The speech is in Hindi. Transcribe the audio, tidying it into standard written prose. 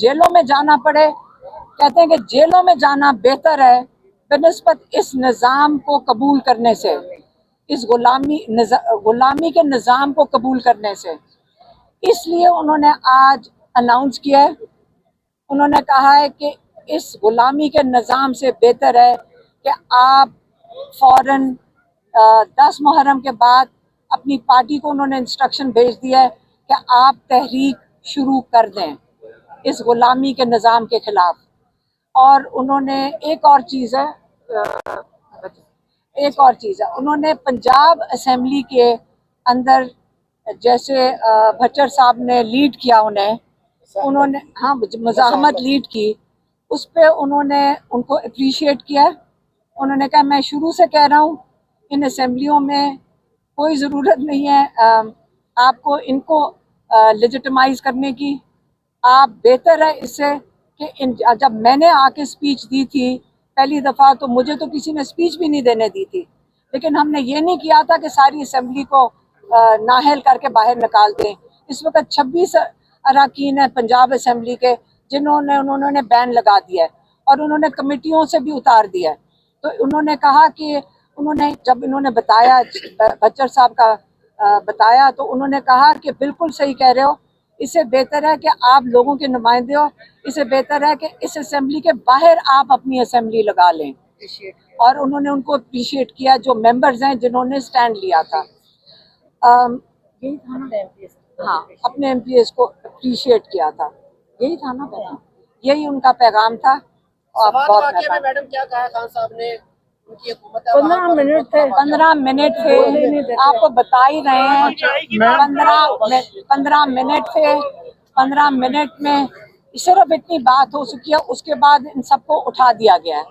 जेलों में जाना पड़े, कहते हैं कि जेलों में जाना बेहतर है बनिस्बत इस निज़ाम को कबूल करने से, इस गुलामी के निज़ाम को कबूल करने से। इसलिए उन्होंने आज अनाउंस किया है, उन्होंने कहा है कि इस गुलामी के निज़ाम से बेहतर है कि आप फौरन 10 मुहर्रम के बाद अपनी पार्टी को उन्होंने इंस्ट्रक्शन भेज दिया है कि आप तहरीक शुरू कर दें इस गुलामी के निज़ाम के खिलाफ। और उन्होंने एक और चीज़ है, उन्होंने पंजाब असेंबली के अंदर जैसे भट्टर साहब ने लीड किया, उन्होंने हाँ मज़ाहमत लीड की, उस पर उन्होंने उनको अप्रिशिएट किया। उन्होंने कहा मैं शुरू से कह रहा हूँ इन असेंबलियों में कोई ज़रूरत नहीं है आपको इनको लेजिटिमाइज करने की। आप बेहतर है इससे कि जब मैंने आके स्पीच दी थी पहली दफ़ा तो मुझे तो किसी ने स्पीच भी नहीं देने दी थी, लेकिन हमने ये नहीं किया था कि सारी असेंबली को नाहल करके बाहर निकाल दें। इस वक्त 26 अरकान है पंजाब असेंबली के उन्होंने बैन लगा दिया है और उन्होंने कमेटियों से भी उतार दिया है। तो उन्होंने कहा कि जब इन्होंने बताया, भट्टर साहब का बताया, तो उन्होंने कहा कि बिल्कुल सही कह रहे हो, इससे बेहतर है कि आप लोगों के नुमाइंदे हो, इससे बेहतर है कि इस असेंबली के बाहर आप अपनी असेंबली लगा लें। और उन्होंने उनको अप्रिशिएट किया जो मेंबर्स हैं जिन्होंने स्टैंड लिया था। यही था ना, हाँ, अपने एमपीएस को अप्रिशिएट किया था, यही था ना पैगाम, यही उनका पैगाम था। और मैडम क्या कहा खान साहब ने? 15 मिनट थे, आपको बता ही रहे हैं, 15 मिनट थे। 15 मिनट में सिर्फ इतनी बात हो चुकी है, उसके बाद इन सबको उठा दिया गया है।